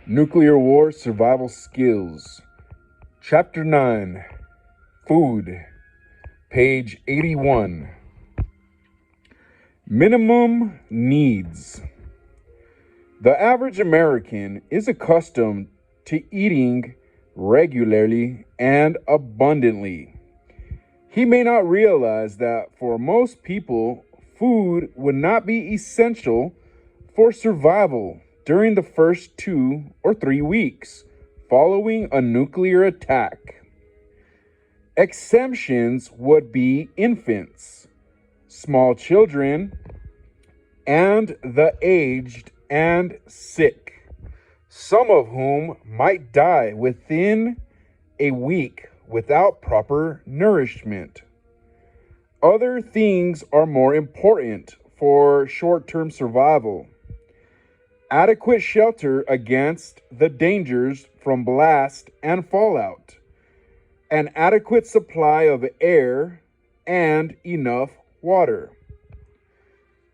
Nuclear War Survival Skills. Chapter 9. Food. Page 81. Minimum needs. The average American is accustomed to eating regularly and abundantly. He may not realize that for most people, food would not be essential for survival during the first 2 or 3 weeks following a nuclear attack. Exemptions would be infants, small children, and the aged and sick, some of whom might die within a week without proper nourishment. Other things are more important for short-term survival. Adequate shelter against the dangers from blast and fallout, an adequate supply of air, and enough water.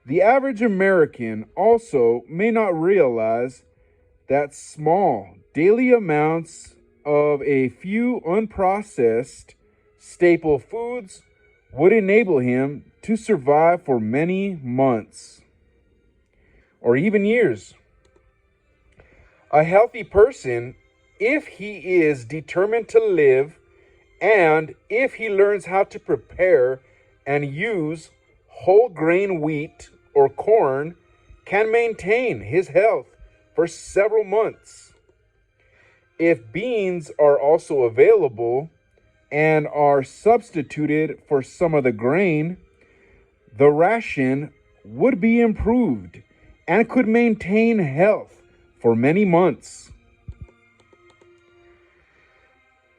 The average American also may not realize that small daily amounts of a few unprocessed staple foods would enable him to survive for many months or even years. A healthy person, if he is determined to live and if he learns how to prepare and use whole grain wheat or corn, can maintain his health for several months. If beans are also available and are substituted for some of the grain, the ration would be improved and could maintain health for many months.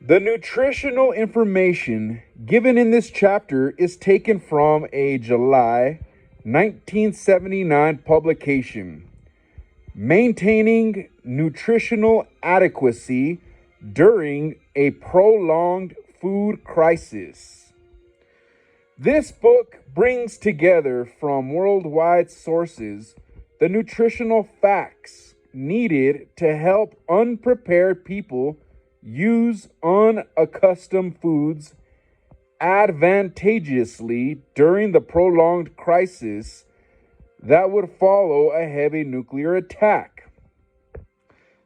The nutritional information given in this chapter is taken from a July 1979 publication, Maintaining Nutritional Adequacy During a Prolonged Food Crisis. This book brings together from worldwide sources the nutritional facts needed to help unprepared people use unaccustomed foods advantageously during the prolonged crisis that would follow a heavy nuclear attack.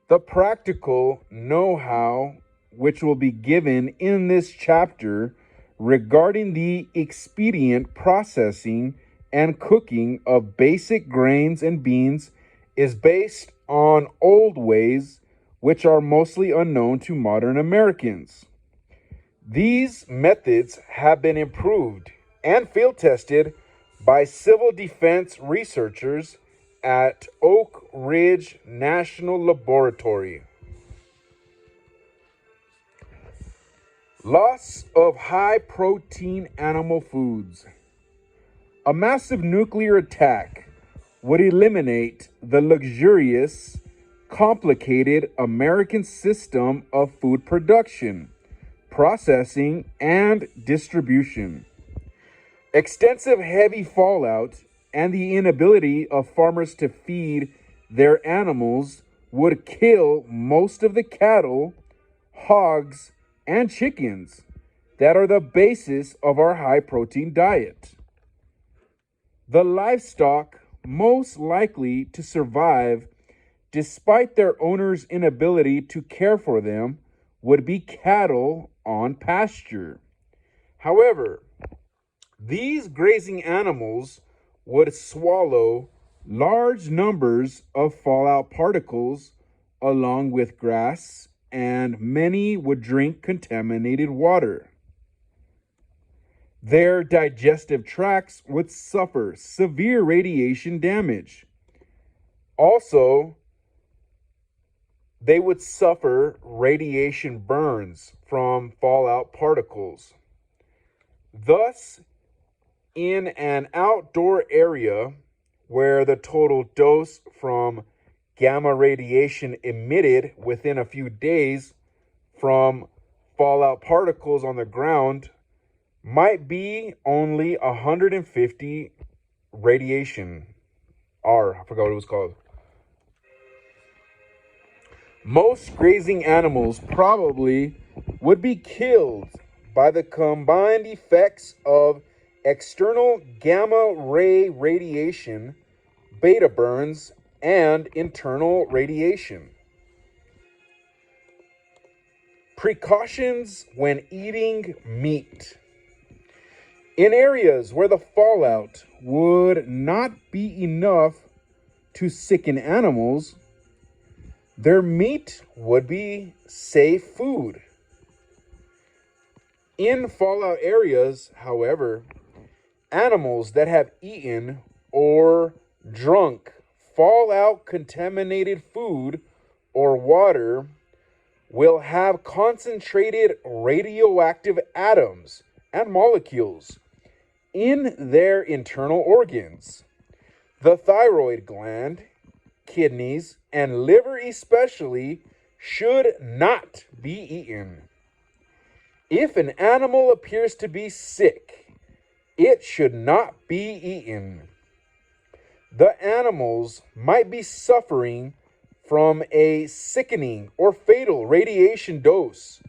The practical know-how which will be given in this chapter regarding the expedient processing and cooking of basic grains and beans is based on old ways which are mostly unknown to modern Americans. These methods have been improved and field tested by civil defense researchers at Oak Ridge National Laboratory. Loss of high-protein animal foods. A massive nuclear attack would eliminate the luxurious, complicated American system of food production, processing, and distribution. Extensive heavy fallout and the inability of farmers to feed their animals would kill most of the cattle, hogs, and chickens that are the basis of our high-protein diet. The livestock most likely to survive despite their owners' inability to care for them would be cattle on pasture. However, these grazing animals would swallow large numbers of fallout particles along with grass, and many would drink contaminated water. Their digestive tracts would suffer severe radiation damage. Also, they would suffer radiation burns from fallout particles. Thus, in an outdoor area where the total dose from gamma radiation emitted within a few days from fallout particles on the ground might be only 150 radiation. I forgot what it was called. Most grazing animals probably would be killed by the combined effects of external gamma ray radiation, beta burns, and internal radiation. Precautions when eating meat. In areas where the fallout would not be enough to sicken animals, their meat would be safe food. In fallout areas, however, animals that have eaten or drunk fallout contaminated food or water will have concentrated radioactive atoms and molecules in their internal organs. The thyroid gland, kidneys, and liver especially should not be eaten. If an animal appears to be sick, it should not be eaten. The animals might be suffering from a sickening or fatal radiation dose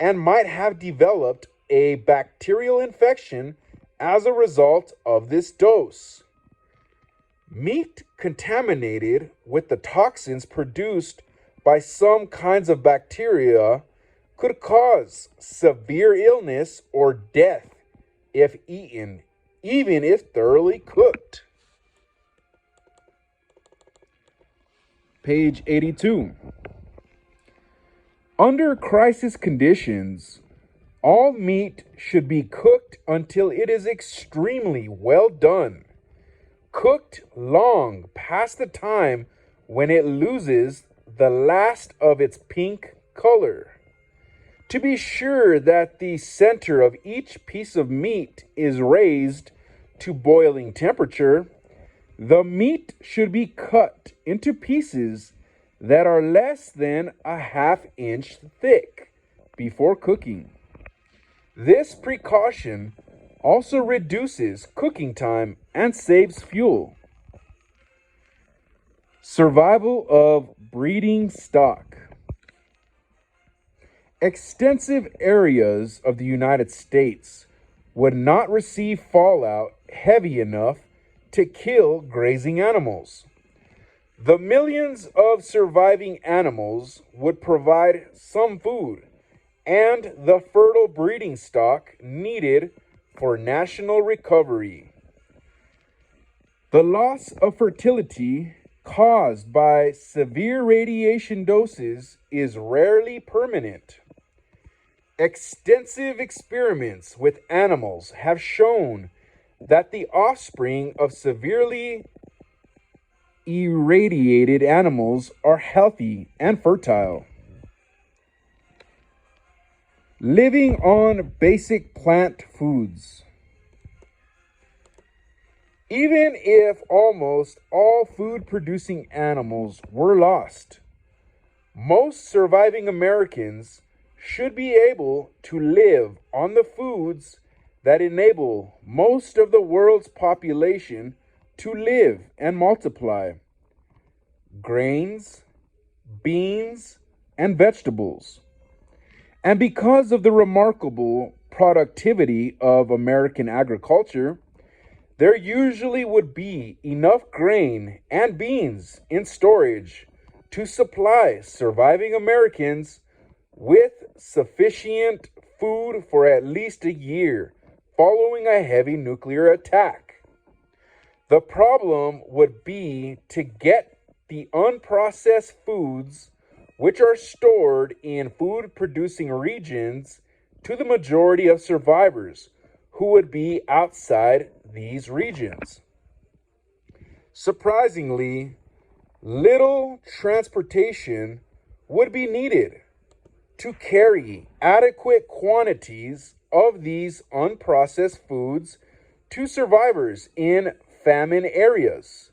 and might have developed a bacterial infection as a result of this dose. Meat contaminated with the toxins produced by some kinds of bacteria could cause severe illness or death if eaten, even if thoroughly cooked. Page 82. Under crisis conditions, all meat should be cooked until it is extremely well done. Cooked long past the time when it loses the last of its pink color. To be sure that the center of each piece of meat is raised to boiling temperature, the meat should be cut into pieces that are less than a ½ inch thick before cooking. This precaution also reduces cooking time and saves fuel. Survival of breeding stock. Extensive areas of the United States would not receive fallout heavy enough to kill grazing animals. The millions of surviving animals would provide some food and the fertile breeding stock needed for national recovery. The loss of fertility caused by severe radiation doses is rarely permanent. Extensive experiments with animals have shown that the offspring of severely irradiated animals are healthy and fertile. Living on basic plant foods. Even if almost all food-producing animals were lost, most surviving Americans should be able to live on the foods that enable most of the world's population to live and multiply: grains, beans, and vegetables. And because of the remarkable productivity of American agriculture, there usually would be enough grain and beans in storage to supply surviving Americans with sufficient food for at least a year following a heavy nuclear attack. The problem would be to get the unprocessed foods which are stored in food-producing regions to the majority of survivors who would be outside these regions. Surprisingly, little transportation would be needed to carry adequate quantities of these unprocessed foods to survivors in famine areas.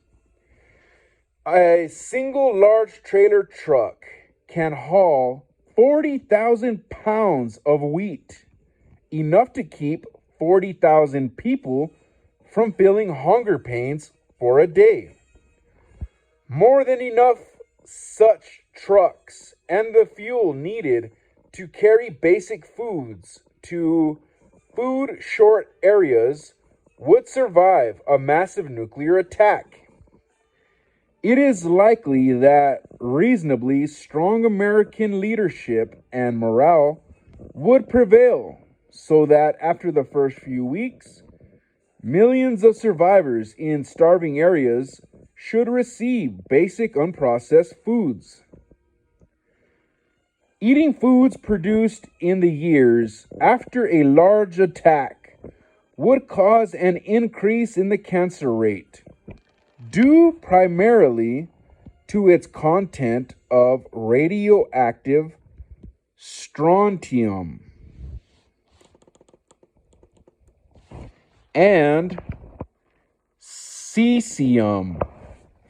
A single large trailer truck can haul 40,000 pounds of wheat, enough to keep 40,000 people from feeling hunger pains for a day. More than enough such trucks and the fuel needed to carry basic foods to food short areas would survive a massive nuclear attack. It is likely that reasonably strong American leadership and morale would prevail, so that after the first few weeks, millions of survivors in starving areas should receive basic unprocessed foods. Eating foods produced in the years after a large attack would cause an increase in the cancer rate, due primarily to its content of radioactive strontium and cesium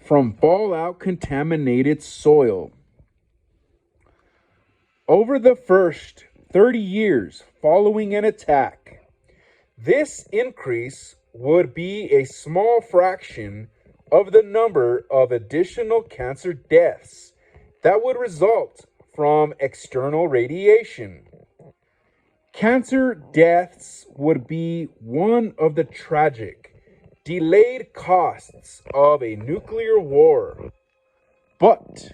from fallout contaminated soil. Over the first 30 years following an attack, this increase would be a small fraction of the number of additional cancer deaths that would result from external radiation. Cancer deaths would be one of the tragic, delayed costs of a nuclear war, but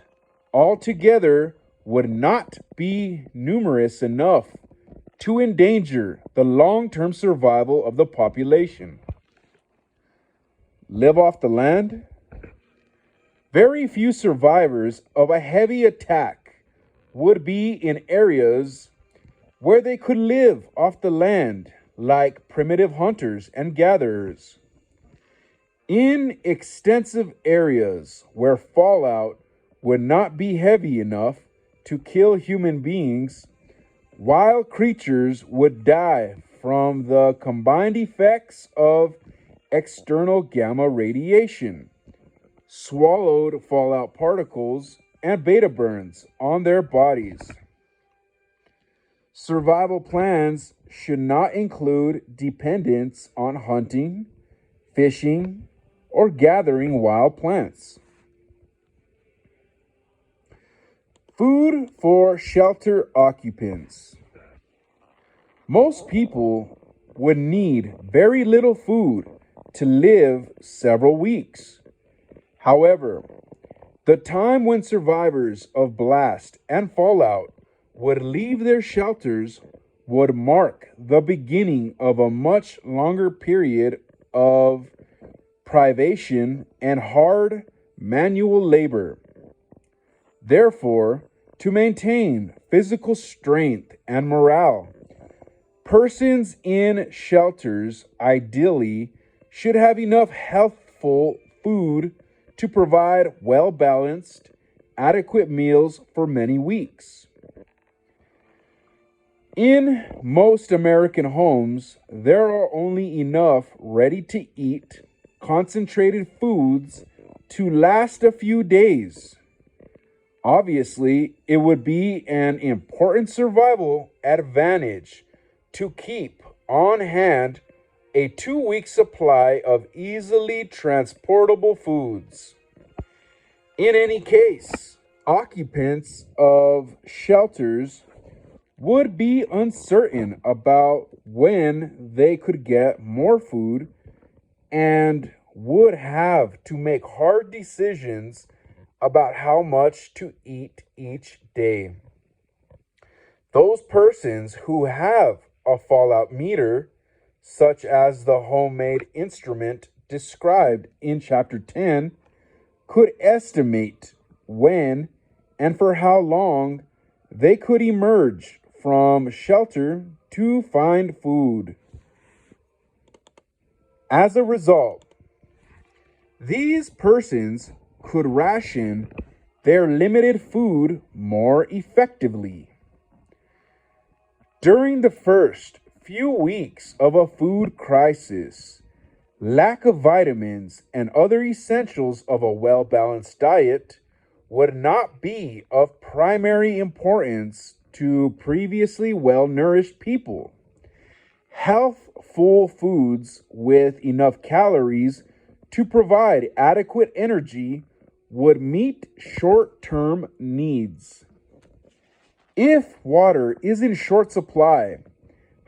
altogether would not be numerous enough to endanger the long-term survival of the population. Live off the land? Very few survivors of a heavy attack would be in areas where they could live off the land, like primitive hunters and gatherers. In extensive areas where fallout would not be heavy enough to kill human beings, wild creatures would die from the combined effects of external gamma radiation, swallowed fallout particles, and beta burns on their bodies. Survival plans should not include dependence on hunting, fishing, or gathering wild plants. Food for shelter occupants. Most people would need very little food to live several weeks. However, the time when survivors of blast and fallout would leave their shelters would mark the beginning of a much longer period of privation and hard manual labor. Therefore, to maintain physical strength and morale, persons in shelters ideally should have enough healthful food to provide well-balanced, adequate meals for many weeks. In most American homes, there are only enough ready-to-eat, concentrated foods to last a few days. Obviously, it would be an important survival advantage to keep on hand a 2-week supply of easily transportable foods. In any case, occupants of shelters would be uncertain about when they could get more food and would have to make hard decisions about how much to eat each day. Those persons who have a fallout meter, such as the homemade instrument described in Chapter 10, could estimate when and for how long they could emerge from shelter to find food. As a result, these persons could ration their limited food more effectively. During the first few weeks of a food crisis, lack of vitamins and other essentials of a well-balanced diet would not be of primary importance to previously well-nourished people. Healthful foods with enough calories to provide adequate energy would meet short-term needs. If water is in short supply,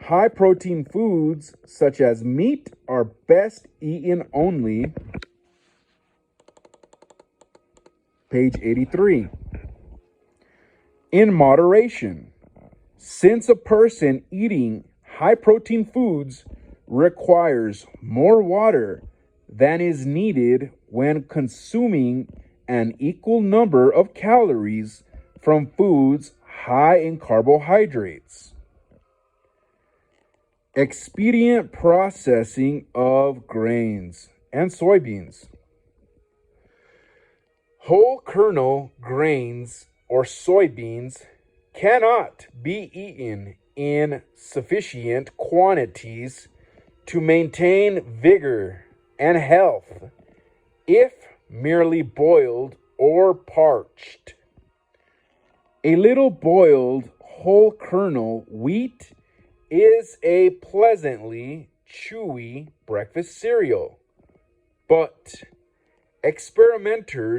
high protein foods such as meat are best eaten only. Page 83. In moderation, since a person eating high protein foods requires more water than is needed when consuming an equal number of calories from foods high in carbohydrates. Expedient processing of grains and soybeans. Whole kernel grains or soybeans cannot be eaten in sufficient quantities to maintain vigor and health if merely boiled or parched. A little boiled whole kernel wheat is a pleasantly chewy breakfast cereal, but experimenters